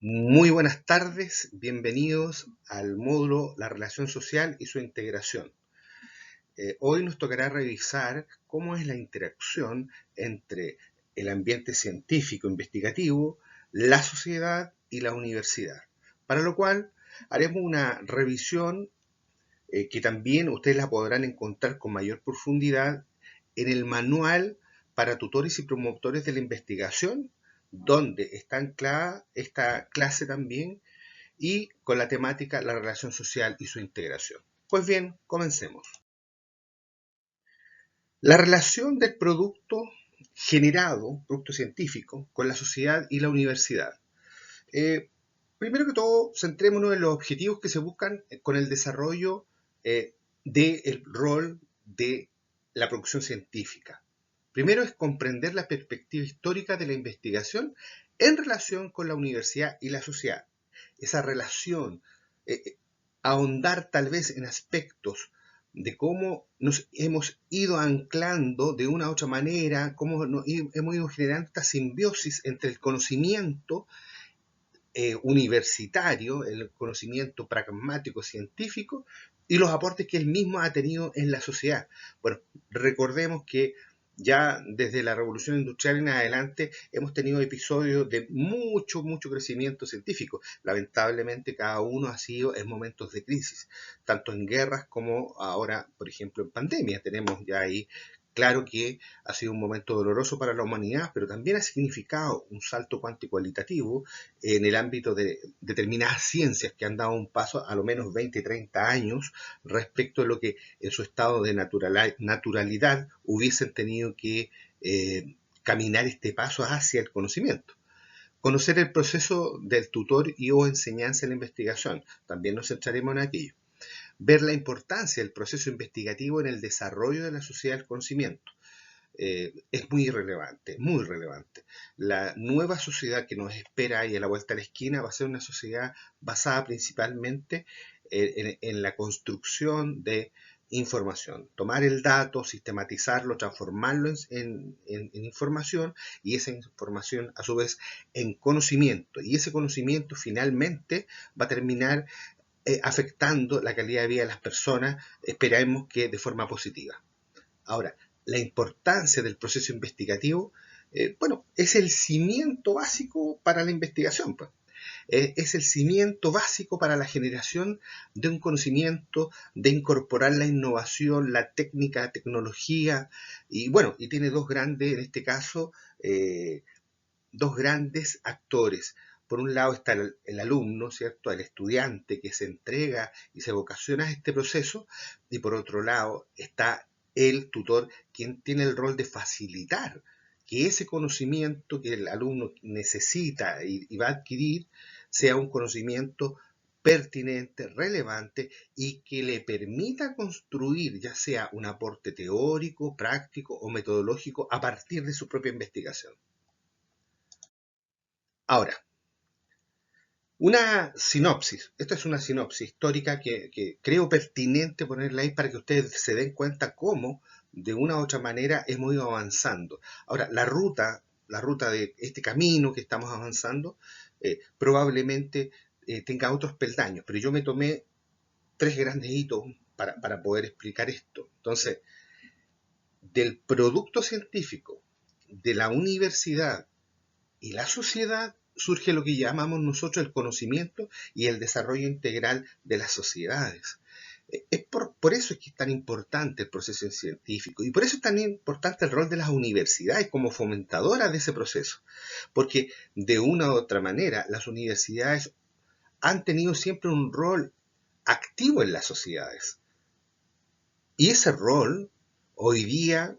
Muy buenas tardes, bienvenidos al módulo La relación social y su integración. Hoy nos tocará revisar cómo es la interacción entre el ambiente científico investigativo, la sociedad y la universidad. Para lo cual haremos una revisión que también ustedes la podrán encontrar con mayor profundidad en el manual para tutores y promotores de la investigación, donde está anclada esta clase también y con la temática la relación social y su integración. Pues bien, comencemos. La relación del producto generado, producto científico, con la sociedad y la universidad. Eh, Primero que todo, centrémonos en los objetivos que se buscan con el desarrollo del rol de la producción científica. Primero es comprender la perspectiva histórica de la investigación en relación con la universidad y la sociedad. Esa relación, eh, ahondar tal vez en aspectos de cómo nos hemos ido anclando de una u otra manera, cómo hemos ido generando esta simbiosis entre el conocimiento universitario, el conocimiento pragmático científico y los aportes que él mismo ha tenido en la sociedad. Bueno, recordemos que ya desde la revolución industrial en adelante hemos tenido episodios de mucho crecimiento científico. Lamentablemente cada uno ha sido en momentos de crisis, tanto en guerras como ahora, por ejemplo, en pandemia. Tenemos ya ahí claro que ha sido un momento doloroso para la humanidad, pero también ha significado un salto cualitativo en el ámbito de determinadas ciencias que han dado un paso a lo menos 20, 30 años respecto a lo que en su estado de naturalidad hubiesen tenido que caminar este paso hacia el conocimiento. Conocer el proceso del tutor y o enseñanza en la investigación. También nos centraremos en aquello. Ver la importancia del proceso investigativo en el desarrollo de la sociedad del conocimiento. Es muy relevante, muy relevante. La nueva sociedad que nos espera ahí a la vuelta de la esquina va a ser una sociedad basada principalmente en la construcción de información. Tomar el dato, sistematizarlo, transformarlo en información y esa información a su vez en conocimiento. Y ese conocimiento finalmente va a terminar afectando la calidad de vida de las personas, esperemos que de forma positiva. Ahora, la importancia del proceso investigativo, bueno, es el cimiento básico para la investigación, pues. Es el cimiento básico para la generación de un conocimiento, de incorporar la innovación, la técnica, la tecnología, y bueno, y tiene dos grandes, en este caso, dos grandes actores. Por un lado está el alumno, ¿cierto? El estudiante que se entrega y se vocasiona a este proceso, y por otro lado está el tutor, quien tiene el rol de facilitar que ese conocimiento que el alumno necesita y va a adquirir sea un conocimiento pertinente, relevante y que le permita construir ya sea un aporte teórico, práctico o metodológico a partir de su propia investigación. Ahora, una sinopsis. Esta es una sinopsis histórica que creo pertinente ponerla ahí para que ustedes se den cuenta cómo, de una u otra manera, hemos ido avanzando. Ahora, la ruta de este camino que estamos avanzando, probablemente tenga otros peldaños, pero yo me tomé tres grandes hitos para poder explicar esto. Entonces, del producto científico, de la universidad y la sociedad surge lo que llamamos nosotros el conocimiento y el desarrollo integral de las sociedades. Por eso es que es tan importante el proceso científico y por eso es tan importante el rol de las universidades como fomentadoras de ese proceso, porque de una u otra manera las universidades han tenido siempre un rol activo en las sociedades y ese rol hoy día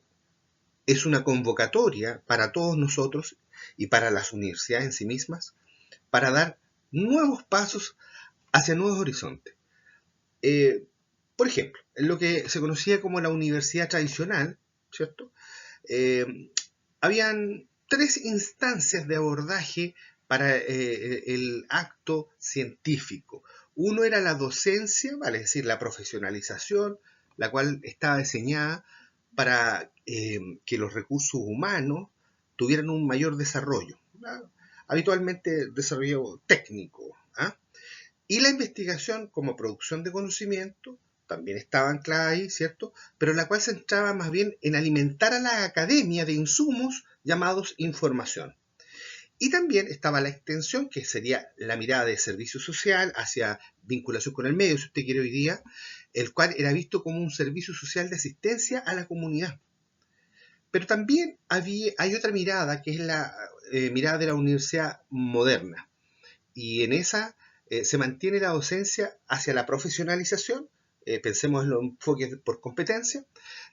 es una convocatoria para todos nosotros y para las universidades en sí mismas para dar nuevos pasos hacia nuevos horizontes. Eh, por ejemplo, en lo que se conocía como la universidad tradicional, ¿cierto? Habían tres instancias de abordaje para el acto científico. Uno era la docencia, vale, es decir, la profesionalización, la cual estaba diseñada para que los recursos humanos tuvieran un mayor desarrollo, ¿no? habitualmente desarrollo técnico. ¿Ah? Y la investigación como producción de conocimiento también estaba anclada ahí, ¿cierto? Pero la cual se centraba más bien en alimentar a la academia de insumos llamados información. Y también estaba la extensión, que sería la mirada de servicio social hacia vinculación con el medio, si usted quiere hoy día, el cual era visto como un servicio social de asistencia a la comunidad. Pero también hay otra mirada, que es la mirada de la universidad moderna. Y en esa se mantiene la docencia hacia la profesionalización, pensemos en los enfoques por competencia.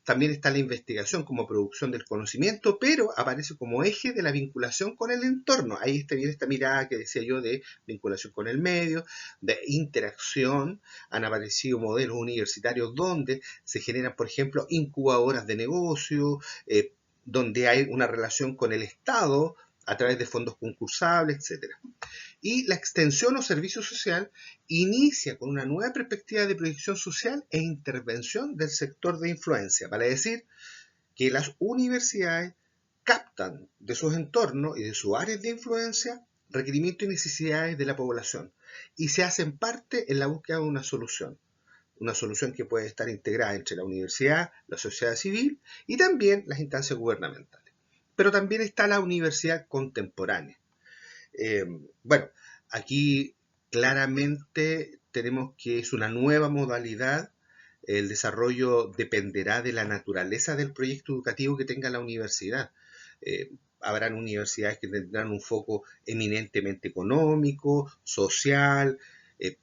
También está la investigación como producción del conocimiento, pero aparece como eje de la vinculación con el entorno. Ahí está bien esta mirada que decía yo de vinculación con el medio, de interacción. Han aparecido modelos universitarios donde se generan, por ejemplo, incubadoras de negocio, donde hay una relación con el Estado a través de fondos concursables, etcétera. Y la extensión o servicio social inicia con una nueva perspectiva de proyección social e intervención del sector de influencia, para decir que las universidades captan de sus entornos y de sus áreas de influencia requerimientos y necesidades de la población y se hacen parte en la búsqueda de una solución que puede estar integrada entre la universidad, la sociedad civil y también las instancias gubernamentales. Pero también está la universidad contemporánea. Eh, bueno, aquí claramente tenemos que es una nueva modalidad. El desarrollo dependerá de la naturaleza del proyecto educativo que tenga la universidad. Habrán universidades que tendrán un foco eminentemente económico, social,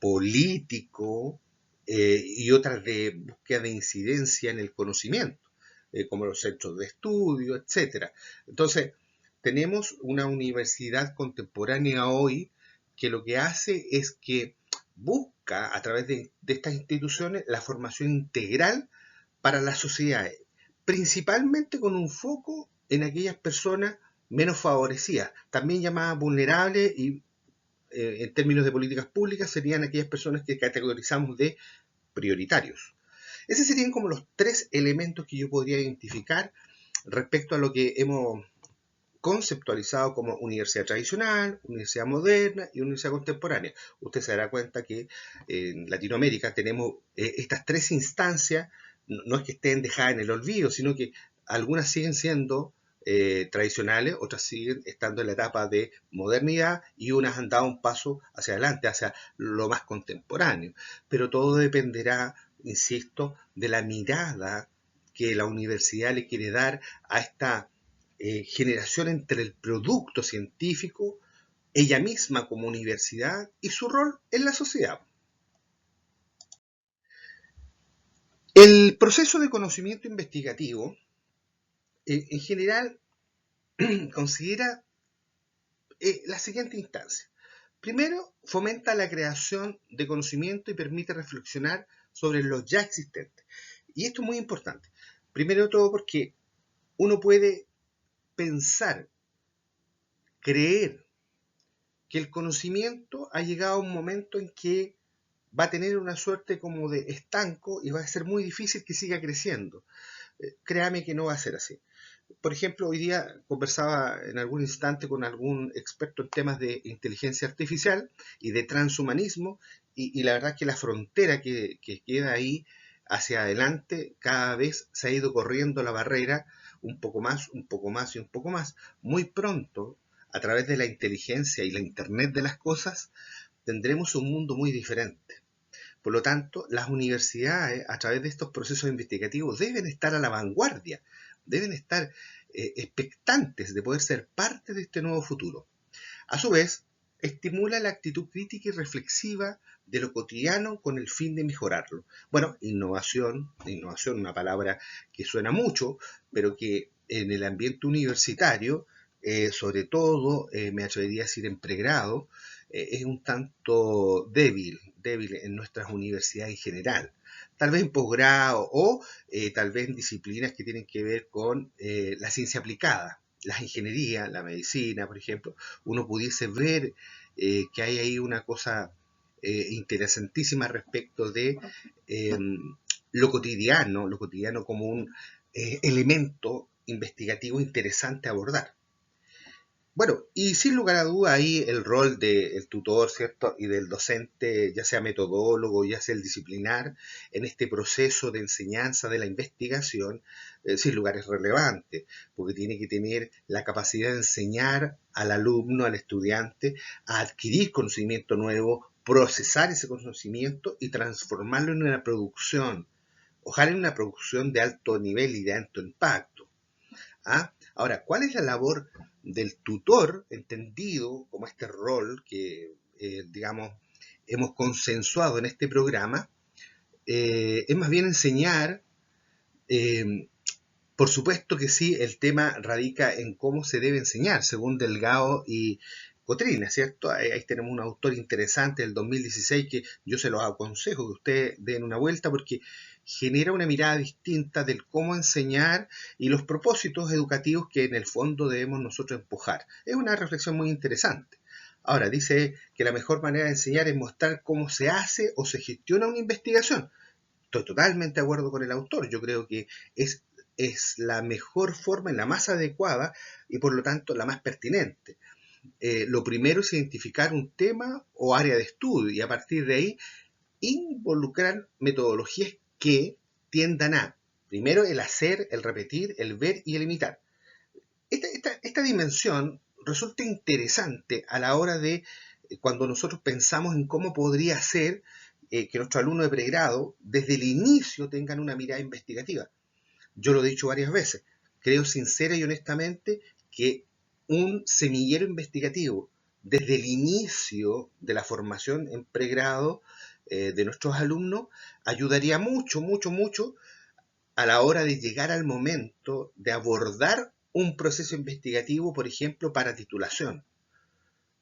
político, y otras de búsqueda de incidencia en el conocimiento, como los centros de estudio, etcétera. Entonces, tenemos una universidad contemporánea hoy que lo que hace es que busca a través de estas instituciones la formación integral para las sociedades, principalmente con un foco en aquellas personas menos favorecidas, también llamadas vulnerables y en términos de políticas públicas serían aquellas personas que categorizamos de prioritarios. Esos serían como los tres elementos que yo podría identificar respecto a lo que hemos conceptualizado como universidad tradicional, universidad moderna y universidad contemporánea. Usted se dará cuenta que en Latinoamérica tenemos estas tres instancias, no es que estén dejadas en el olvido, sino que algunas siguen siendo tradicionales, otras siguen estando en la etapa de modernidad y unas han dado un paso hacia adelante, hacia lo más contemporáneo. Pero todo dependerá, insisto, de la mirada que la universidad le quiere dar a esta generación entre el producto científico, ella misma como universidad y su rol en la sociedad. El proceso de conocimiento investigativo, en general, considera la siguiente instancia. Primero, fomenta la creación de conocimiento y permite reflexionar sobre los ya existentes. Y esto es muy importante. Primero de todo porque uno puede pensar, creer que el conocimiento ha llegado a un momento en que va a tener una suerte como de estanco y va a ser muy difícil que siga creciendo. Créame que no va a ser así. Por ejemplo, hoy día conversaba en algún instante con algún experto en temas de inteligencia artificial y de transhumanismo, y la verdad es que la frontera que queda ahí hacia adelante cada vez se ha ido corriendo la barrera un poco más, un poco más y un poco más. Muy pronto, a través de la inteligencia y la Internet de las cosas, tendremos un mundo muy diferente. Por lo tanto, las universidades, a través de estos procesos investigativos, deben estar a la vanguardia, deben estar expectantes de poder ser parte de este nuevo futuro. A su vez, estimula la actitud crítica y reflexiva de lo cotidiano con el fin de mejorarlo. Bueno, innovación, una palabra que suena mucho, pero que en el ambiente universitario, sobre todo, me atrevería a decir en pregrado, es un tanto débil en nuestras universidades en general. Tal vez en posgrado o tal vez en disciplinas que tienen que ver con la ciencia aplicada, las ingenierías, la medicina, por ejemplo, uno pudiese ver que hay ahí una cosa interesantísima respecto de eh, lo cotidiano como un elemento investigativo interesante a abordar. Bueno, y sin lugar a duda ahí el rol del tutor, ¿cierto? Y del docente, ya sea metodólogo, ya sea el disciplinar, en este proceso de enseñanza de la investigación, sin lugar es relevante, porque tiene que tener la capacidad de enseñar al alumno, al estudiante, a adquirir conocimiento nuevo, procesar ese conocimiento y transformarlo en una producción, ojalá en una producción de alto nivel y de alto impacto. ¿Ah? Ahora, ¿cuál es la labor del tutor, entendido como este rol que, digamos, hemos consensuado en este programa? Es más bien enseñar, eh, por supuesto que sí, el tema radica en cómo se debe enseñar, según Delgado y Cotrina, ¿cierto? Ahí tenemos un autor interesante del 2016 que yo se los aconsejo que ustedes den una vuelta porque genera una mirada distinta del cómo enseñar y los propósitos educativos que en el fondo debemos nosotros empujar. Es una reflexión muy interesante. Ahora, dice que la mejor manera de enseñar es mostrar cómo se hace o se gestiona una investigación. Estoy totalmente de acuerdo con el autor. Yo creo que es la mejor forma, la más adecuada y por lo tanto la más pertinente. Lo primero es identificar un tema o área de estudio y a partir de ahí involucrar metodologías que tiendan a, primero, el hacer, el repetir, el ver y el imitar. Esta dimensión resulta interesante a la hora de cuando nosotros pensamos en cómo podría ser que nuestros alumnos de pregrado desde el inicio tengan una mirada investigativa. Yo lo he dicho varias veces, creo sincera y honestamente que un semillero investigativo desde el inicio de la formación en pregrado de nuestros alumnos ayudaría mucho, mucho, mucho a la hora de llegar al momento de abordar un proceso investigativo, por ejemplo, para titulación.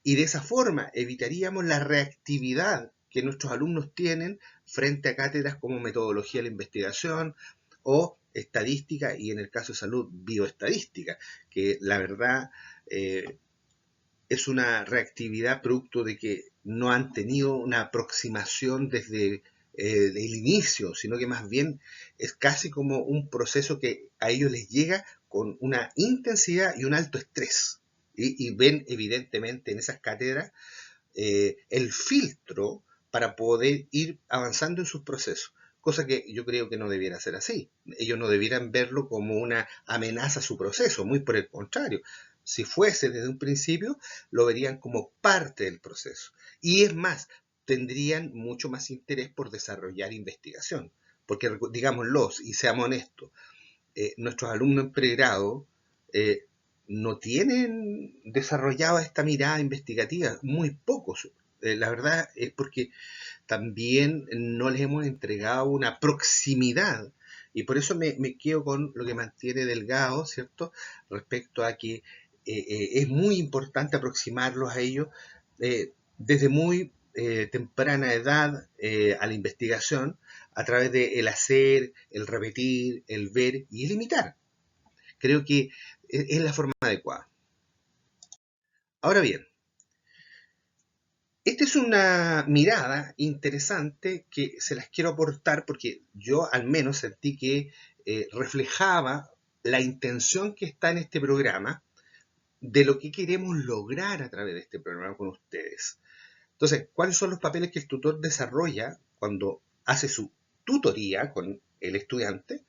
Y de esa forma evitaríamos la reactividad que nuestros alumnos tienen frente a cátedras como metodología de la investigación o estadística y en el caso de salud bioestadística, que la verdad es una reactividad producto de que no han tenido una aproximación desde el inicio, sino que más bien es casi como un proceso que a ellos les llega con una intensidad y un alto estrés. Y ven evidentemente en esas cátedras el filtro para poder ir avanzando en sus procesos, cosa que yo creo que no debiera ser así. Ellos no debieran verlo como una amenaza a su proceso, muy por el contrario. Si fuese desde un principio, lo verían como parte del proceso. Y es más, tendrían mucho más interés por desarrollar investigación. Porque, digámoslo, y seamos honestos, nuestros alumnos en pregrado eh, no tienen desarrollada esta mirada investigativa, muy pocos. La verdad es porque también no les hemos entregado una proximidad. Y por eso me quedo con lo que mantiene Delgado, ¿cierto? Respecto a que es muy importante aproximarlos a ellos desde muy temprana edad a la investigación a través de el hacer, el repetir, el ver y el imitar. Creo que es la forma adecuada. Ahora bien, esta es una mirada interesante que se las quiero aportar porque yo al menos sentí que reflejaba la intención que está en este programa de lo que queremos lograr a través de este programa con ustedes. Entonces, ¿cuáles son los papeles que el tutor desarrolla cuando hace su tutoría con el estudiante?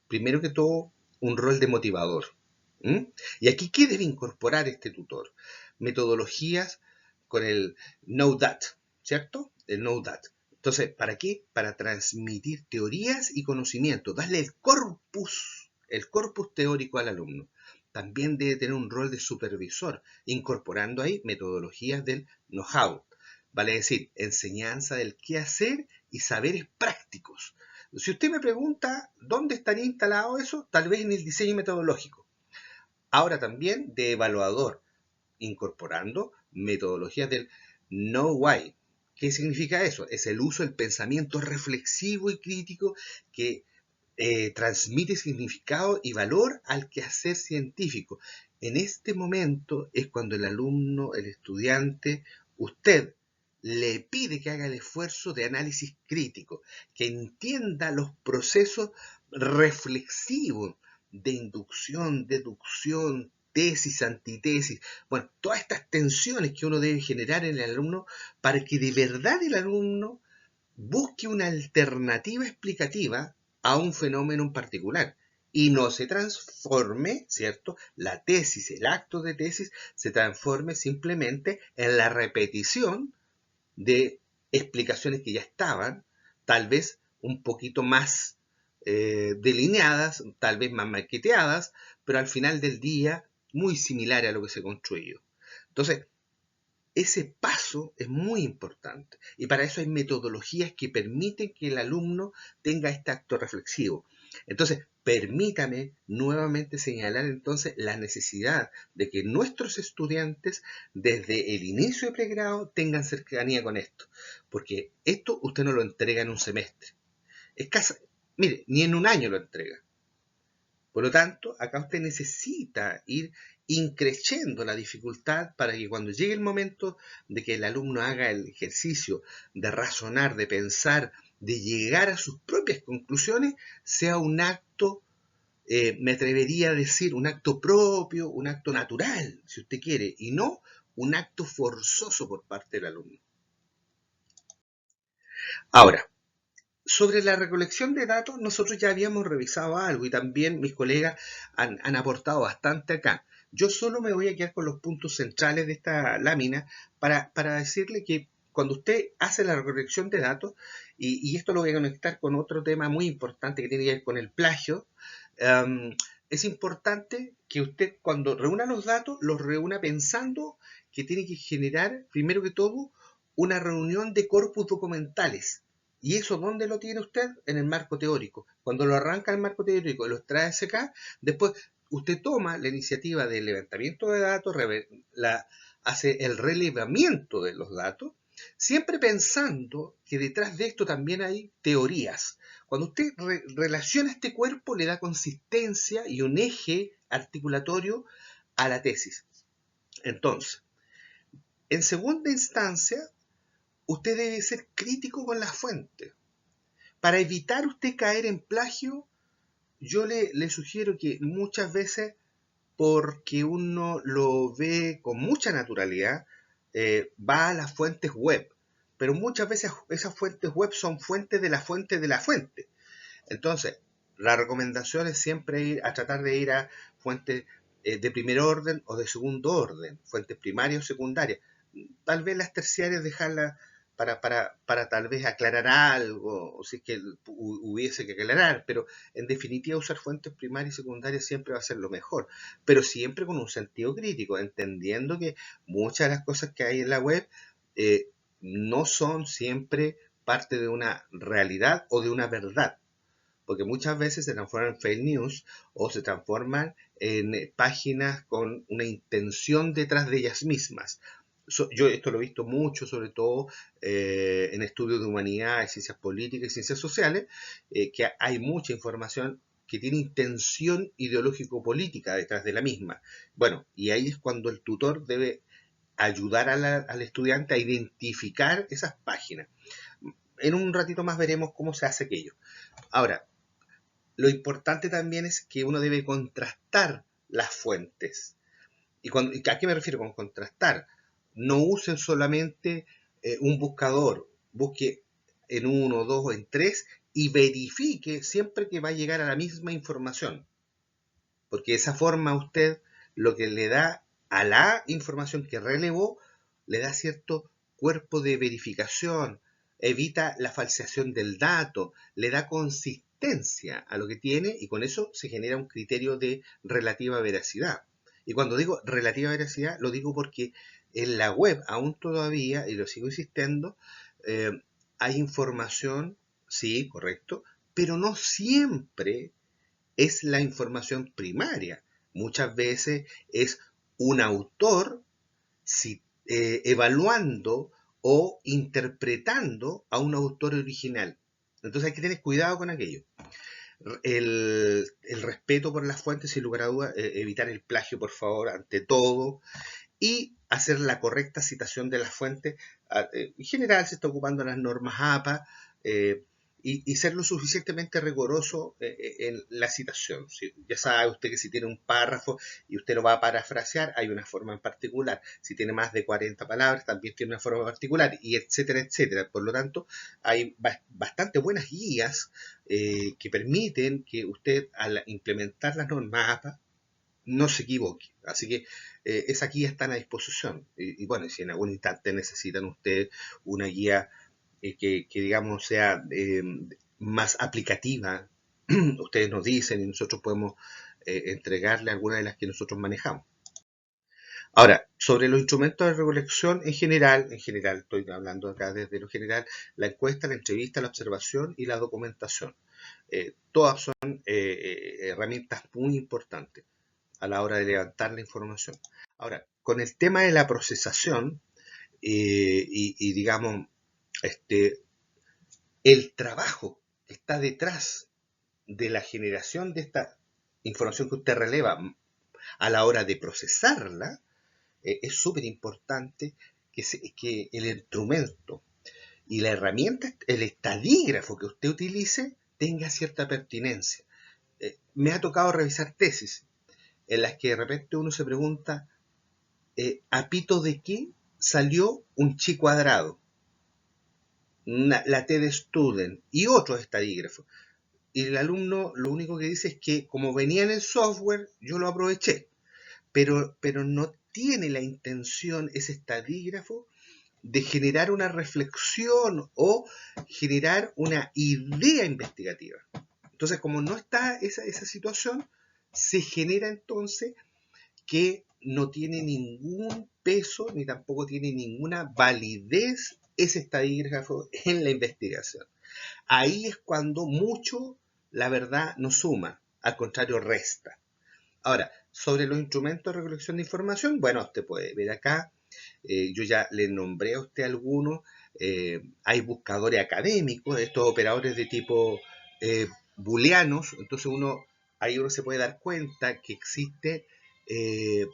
Primero que todo, un rol de motivador. ¿Mm? Y aquí, ¿qué debe incorporar este tutor? Metodologías con el Know That, ¿cierto? El Know That. Entonces, ¿para qué? Para transmitir teorías y conocimientos, darle el corpus teórico al alumno. También debe tener un rol de supervisor, incorporando ahí metodologías del know-how, vale decir, enseñanza del qué hacer y saberes prácticos. Si usted me pregunta dónde estaría instalado eso, tal vez en el diseño metodológico. Ahora también de evaluador, incorporando metodologías del Know Why. ¿Qué significa eso? Es el uso del pensamiento reflexivo y crítico que transmite significado y valor al quehacer científico. En este momento es cuando el alumno, el estudiante, usted le pide que haga el esfuerzo de análisis crítico, que entienda los procesos reflexivos de inducción, deducción, tesis, antitesis, bueno, todas estas tensiones que uno debe generar en el alumno para que de verdad el alumno busque una alternativa explicativa a un fenómeno en particular y no se transforme, ¿cierto? La tesis, el acto de tesis, se transforme simplemente en la repetición de explicaciones que ya estaban, tal vez un poquito más delineadas, tal vez más maqueteadas, pero al final del día muy similar a lo que se construyó. Entonces, ese paso es muy importante y para eso hay metodologías que permiten que el alumno tenga este acto reflexivo. Entonces, permítame nuevamente señalar entonces la necesidad de que nuestros estudiantes desde el inicio de pregrado tengan cercanía con esto, porque esto usted no lo entrega en un semestre. Es casi, mire, ni en un año lo entrega. Por lo tanto, acá usted necesita ir increciendo la dificultad para que cuando llegue el momento de que el alumno haga el ejercicio de razonar, de pensar, de llegar a sus propias conclusiones, sea un acto, me atrevería a decir, un acto propio, un acto natural, si usted quiere, y no un acto forzoso por parte del alumno. Ahora, sobre la recolección de datos, nosotros ya habíamos revisado algo y también mis colegas han aportado bastante acá. Yo solo me voy a quedar con los puntos centrales de esta lámina para decirle que cuando usted hace la recolección de datos, y esto lo voy a conectar con otro tema muy importante que tiene que ver con el plagio, es importante que usted cuando reúna los datos, los reúna pensando que tiene que generar, primero que todo, una reunión de corpus documentales. ¿Y eso dónde lo tiene usted? En el marco teórico. Cuando lo arranca el marco teórico y lo extrae acá, después usted toma la iniciativa del levantamiento de datos, hace el relevamiento de los datos, siempre pensando que detrás de esto también hay teorías. Cuando usted relaciona este cuerpo, le da consistencia y un eje articulatorio a la tesis. Entonces, en segunda instancia, usted debe ser crítico con las fuentes. Para evitar usted caer en plagio, yo le sugiero que muchas veces, porque uno lo ve con mucha naturalidad, va a las fuentes web. Pero muchas veces esas fuentes web son fuentes de la fuente de la fuente. Entonces, la recomendación es siempre ir a tratar de ir a fuentes de primer orden o de segundo orden, fuentes primarias o secundarias. Tal vez las terciarias dejarlas para tal vez aclarar algo, o si es que hubiese que aclarar, pero en definitiva usar fuentes primarias y secundarias siempre va a ser lo mejor, pero siempre con un sentido crítico, entendiendo que muchas de las cosas que hay en la web eh, no son siempre parte de una realidad o de una verdad, porque muchas veces se transforman en fake news o se transforman en páginas con una intención detrás de ellas mismas. Yo esto lo he visto mucho, sobre todo en estudios de humanidad, ciencias políticas y ciencias sociales, que hay mucha información que tiene intención ideológico-política detrás de la misma. Bueno, y ahí es cuando el tutor debe ayudar al estudiante a identificar esas páginas. En un ratito más veremos cómo se hace aquello. Ahora, lo importante también es que uno debe contrastar las fuentes. ¿Y a qué me refiero con contrastar? No usen solamente un buscador, busque en uno, dos o en tres y verifique siempre que va a llegar a la misma información. Porque de esa forma usted lo que le da a la información que relevó, le da cierto cuerpo de verificación, evita la falseación del dato, le da consistencia a lo que tiene y con eso se genera un criterio de relativa veracidad. Y cuando digo relativa veracidad, lo digo porque en la web aún todavía, y lo sigo insistiendo, eh, hay información, sí, correcto, pero no siempre es la información primaria. Muchas veces es un autor evaluando o interpretando a un autor original. Entonces hay que tener cuidado con aquello. El respeto por las fuentes, sin lugar a dudas, evitar el plagio, por favor, ante todo, y hacer la correcta citación de las fuentes. En general se está ocupando las normas APA, y ser lo suficientemente riguroso en la citación. Ya sabe usted que si tiene un párrafo y usted lo va a parafrasear, hay una forma en particular. Si tiene más de 40 palabras, también tiene una forma particular, y etcétera, etcétera. Por lo tanto, hay bastante buenas guías que permiten que usted, al implementar las normas APA, no se equivoque. Así que esas guías están a disposición. Bueno, si en algún instante necesitan ustedes una guía digamos sea más aplicativa, ustedes nos dicen y nosotros podemos entregarle algunas de las que nosotros manejamos. Ahora, sobre los instrumentos de recolección en general, estoy hablando acá desde lo general, la encuesta, la entrevista, la observación y la documentación. Todas son herramientas muy importantes a la hora de levantar la información. Ahora, con el tema de la procesación y digamos, el trabajo que está detrás de la generación de esta información que usted releva a la hora de procesarla, es súper importante que el instrumento y la herramienta, el estadígrafo que usted utilice, tenga cierta pertinencia. Me ha tocado revisar tesis en las que de repente uno se pregunta, ¿a pito de qué salió un chi cuadrado? La T de student y otros estadígrafos. Y el alumno lo único que dice es que como venía en el software, yo lo aproveché. Pero no tiene la intención ese estadígrafo de generar una reflexión o generar una idea investigativa. Entonces, como no está esa situación, se genera entonces que no tiene ningún peso ni tampoco tiene ninguna validez ese estadígrafo en la investigación. Ahí es cuando mucho, la verdad, no suma, al contrario, resta. Ahora, sobre los instrumentos de recolección de información, bueno, usted puede ver acá, yo ya le nombré a usted algunos, hay buscadores académicos, estos operadores de tipo booleanos, entonces ahí uno se puede dar cuenta que existe eh,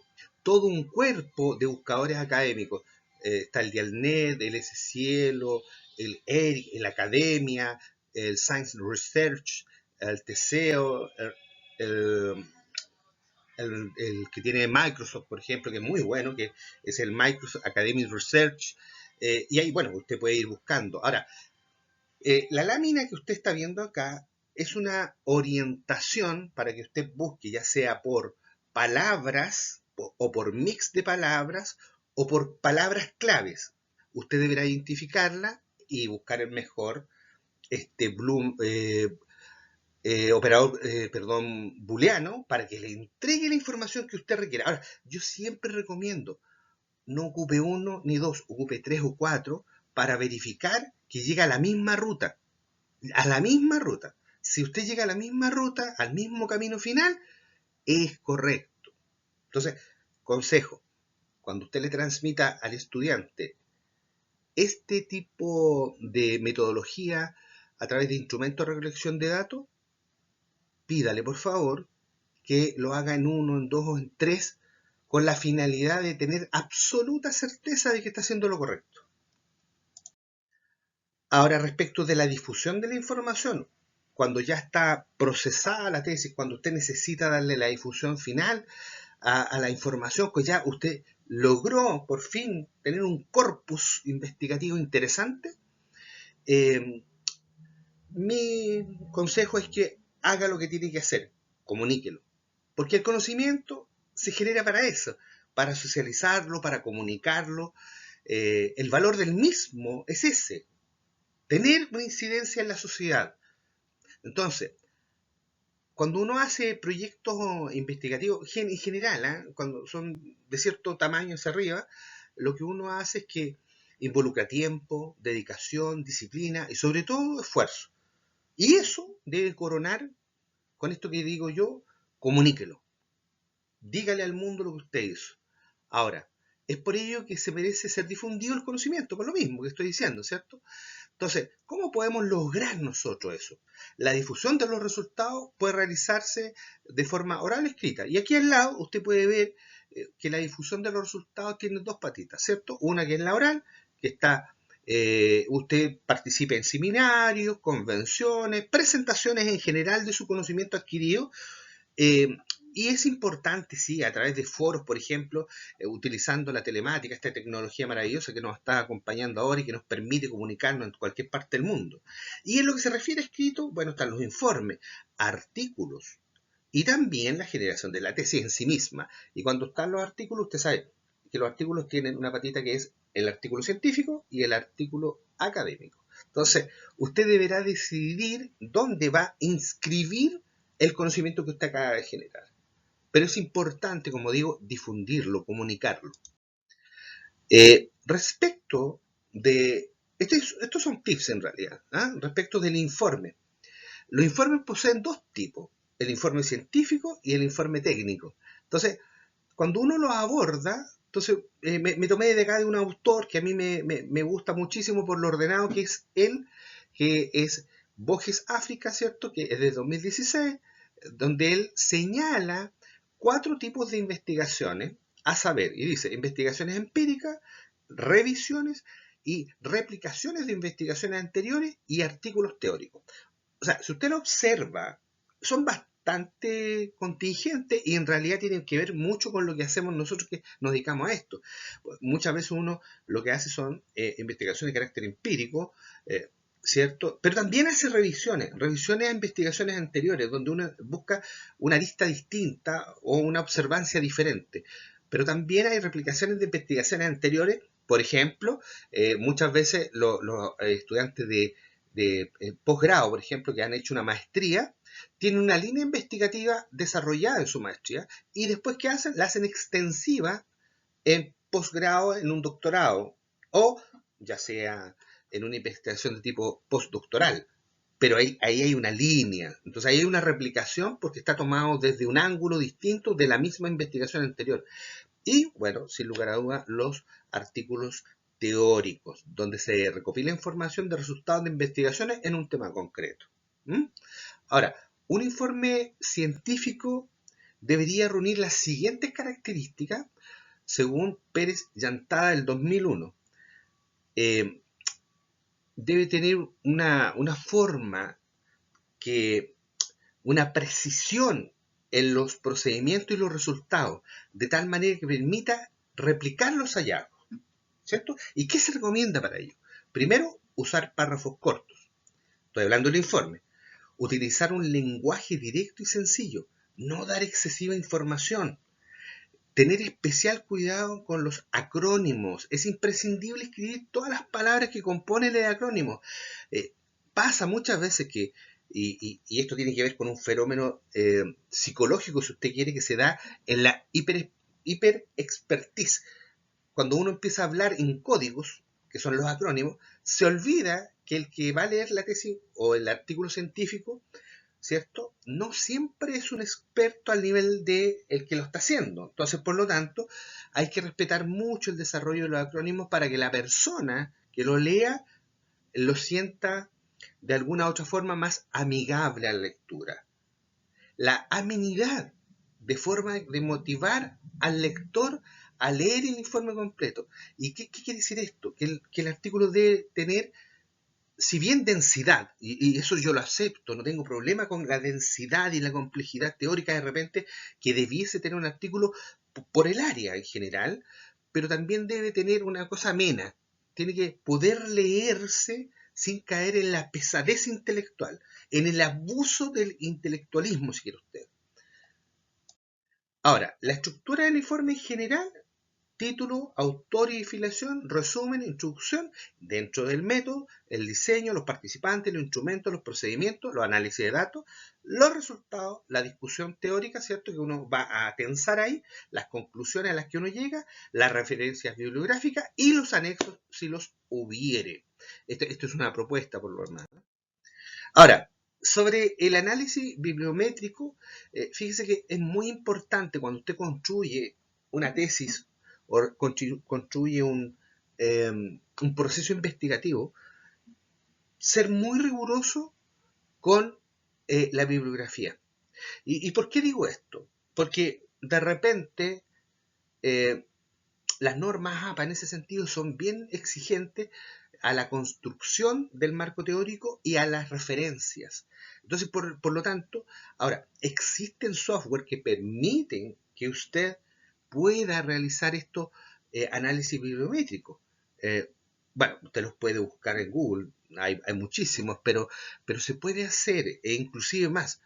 todo un cuerpo de buscadores académicos. Está el Dialnet, el SCielo, el ERIC, el Academia, el Science Research, el TESEO, el que tiene Microsoft, por ejemplo, que es muy bueno, que es el Microsoft Academic Research, y ahí, bueno, usted puede ir buscando. Ahora, la lámina que usted está viendo acá es una orientación para que usted busque, ya sea por palabras o por mix de palabras o por palabras claves. Usted deberá identificarla y buscar el mejor operador, booleano para que le entregue la información que usted requiera. Ahora, yo siempre recomiendo, no ocupe uno ni dos, ocupe tres o cuatro para verificar que llega a la misma ruta. A la misma ruta. Si usted llega a la misma ruta, al mismo camino final, es correcto. Entonces, consejo, cuando usted le transmita al estudiante este tipo de metodología a través de instrumentos de recolección de datos, pídale por favor que lo haga en uno, en dos o en tres, con la finalidad de tener absoluta certeza de que está haciendo lo correcto. Ahora, respecto de la difusión de la información, cuando ya está procesada la tesis, cuando usted necesita darle la difusión final a la información, pues ya usted logró por fin tener un corpus investigativo interesante, mi consejo es que haga lo que tiene que hacer, comuníquelo. Porque el conocimiento se genera para eso, para socializarlo, para comunicarlo. El valor del mismo es ese, tener una incidencia en la sociedad. Entonces, cuando uno hace proyectos investigativos, en general, cuando son de cierto tamaño hacia arriba, lo que uno hace es que involucra tiempo, dedicación, disciplina y sobre todo esfuerzo. Y eso debe coronar con esto que digo yo, comuníquelo. Dígale al mundo lo que usted hizo. Ahora, es por ello que se merece ser difundido el conocimiento, por lo mismo que estoy diciendo, ¿cierto? Entonces, ¿cómo podemos lograr nosotros eso? La difusión de los resultados puede realizarse de forma oral o escrita. Y aquí al lado usted puede ver que la difusión de los resultados tiene dos patitas, ¿cierto? Una que es la oral, que está usted participe en seminarios, convenciones, presentaciones en general de su conocimiento adquirido. Eh, y es importante, sí, a través de foros, por ejemplo, utilizando la telemática, esta tecnología maravillosa que nos está acompañando ahora y que nos permite comunicarnos en cualquier parte del mundo. Y en lo que se refiere a escrito, bueno, están los informes, artículos y también la generación de la tesis en sí misma. Y cuando están los artículos, usted sabe que los artículos tienen una patita que es el artículo científico y el artículo académico. Entonces, usted deberá decidir dónde va a inscribir el conocimiento que usted acaba de generar. Pero es importante, como digo, difundirlo, comunicarlo. Respecto de... Estos son tips en realidad, ¿eh? Respecto del informe. Los informes poseen dos tipos, el informe científico y el informe técnico. Entonces, cuando uno los aborda, entonces me tomé de acá de un autor que a mí me gusta muchísimo por lo ordenado que es él, que es Borges África, ¿cierto? Que es de 2016, donde él señala 4 tipos de investigaciones, a saber, y dice, investigaciones empíricas, revisiones y replicaciones de investigaciones anteriores y artículos teóricos. O sea, si usted lo observa, son bastante contingentes y en realidad tienen que ver mucho con lo que hacemos nosotros que nos dedicamos a esto. Muchas veces uno lo que hace son investigaciones de carácter empírico, ¿cierto? Pero también hace revisiones a investigaciones anteriores, donde uno busca una lista distinta o una observancia diferente. Pero también hay replicaciones de investigaciones anteriores. Por ejemplo, muchas veces los estudiantes de posgrado, por ejemplo, que han hecho una maestría, tienen una línea investigativa desarrollada en su maestría y después, ¿qué hacen? La hacen extensiva en posgrado, en un doctorado, o ya sea en una investigación de tipo postdoctoral. Pero ahí hay una línea, entonces ahí hay una replicación porque está tomado desde un ángulo distinto de la misma investigación anterior. Y, bueno, sin lugar a dudas, los artículos teóricos, donde se recopila información de resultados de investigaciones en un tema concreto. ¿Mm? Ahora, un informe científico debería reunir las siguientes características según Pérez Llantada del 2001. Eh, Debe tener una forma, que una precisión en los procedimientos y los resultados, de tal manera que permita replicar los hallazgos, ¿cierto? ¿Y qué se recomienda para ello? Primero, usar párrafos cortos. Estoy hablando del informe. Utilizar un lenguaje directo y sencillo. No dar excesiva información. Tener especial cuidado con los acrónimos. Es imprescindible escribir todas las palabras que componen el acrónimo. Pasa muchas veces que, y esto tiene que ver con un fenómeno psicológico, si usted quiere, que se da en la hiperexpertise. Cuando uno empieza a hablar en códigos, que son los acrónimos, se olvida que el que va a leer la tesis o el artículo científico, ¿cierto? No siempre es un experto al nivel de el que lo está haciendo. Entonces, por lo tanto, hay que respetar mucho el desarrollo de los acrónimos para que la persona que lo lea lo sienta de alguna u otra forma más amigable a la lectura. La amenidad, de forma de motivar al lector a leer el informe completo. ¿Y qué quiere decir esto? Que el artículo debe tener, si bien densidad, y eso yo lo acepto, no tengo problema con la densidad y la complejidad teórica de repente que debiese tener un artículo por el área en general, pero también debe tener una cosa amena, tiene que poder leerse sin caer en la pesadez intelectual, en el abuso del intelectualismo, si quiere usted. Ahora, la estructura del informe en general: título, autor y filiación, resumen, introducción, dentro del método, el diseño, los participantes, los instrumentos, los procedimientos, los análisis de datos, los resultados, la discusión teórica, ¿cierto? Que uno va a tensar ahí, las conclusiones a las que uno llega, las referencias bibliográficas y los anexos si los hubiere. Esto es una propuesta por lo demás. Ahora, sobre el análisis bibliométrico, fíjese que es muy importante cuando usted construye una tesis o construye un proceso investigativo, ser muy riguroso con la bibliografía. ¿Y por qué digo esto? Porque de repente las normas APA en ese sentido son bien exigentes a la construcción del marco teórico y a las referencias. Entonces, por lo tanto, ahora, existen software que permiten que usted pueda realizar estos análisis bibliométricos. Eh, bueno, usted los puede buscar en Google, hay muchísimos, pero se puede hacer, e inclusive más.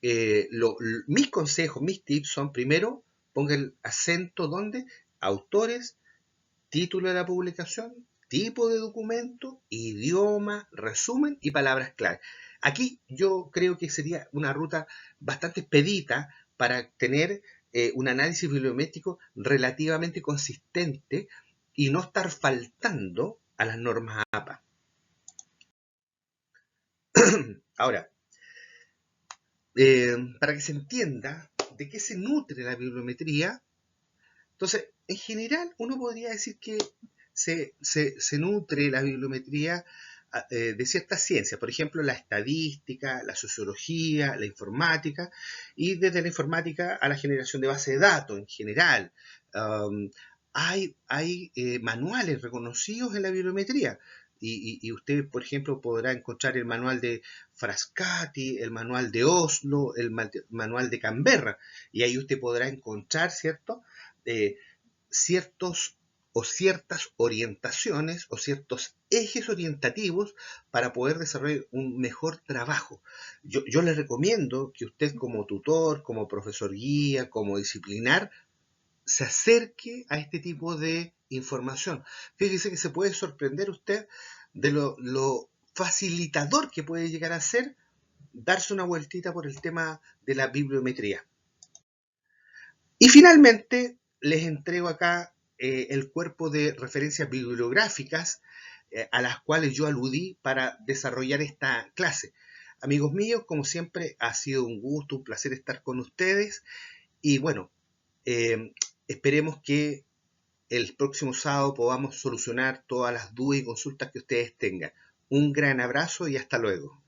Mis consejos, mis tips son, primero, ponga el acento donde autores, título de la publicación, tipo de documento, idioma, resumen y palabras clave. Aquí yo creo que sería una ruta bastante expedita para tener un análisis bibliométrico relativamente consistente y no estar faltando a las normas APA. Ahora, para que se entienda de qué se nutre la bibliometría, entonces, en general, uno podría decir que se nutre la bibliometría de ciertas ciencias, por ejemplo, la estadística, la sociología, la informática, y desde la informática a la generación de bases de datos en general. Um, hay manuales reconocidos en la bibliometría. Y usted, por ejemplo, podrá encontrar el manual de Frascati, el manual de Oslo, el manual de Canberra, y ahí usted podrá encontrar, ¿cierto? eh, Ciertos o ciertas orientaciones o ciertos ejes orientativos para poder desarrollar un mejor trabajo. Yo le recomiendo que usted como tutor, como profesor guía, como disciplinar, se acerque a este tipo de información. Fíjese que se puede sorprender usted de lo facilitador que puede llegar a ser darse una vueltita por el tema de la bibliometría. Y finalmente les entrego acá el cuerpo de referencias bibliográficas a las cuales yo aludí para desarrollar esta clase. Amigos míos, como siempre, ha sido un gusto, un placer estar con ustedes y bueno, eh, esperemos que el próximo sábado podamos solucionar todas las dudas y consultas que ustedes tengan. Un gran abrazo y hasta luego.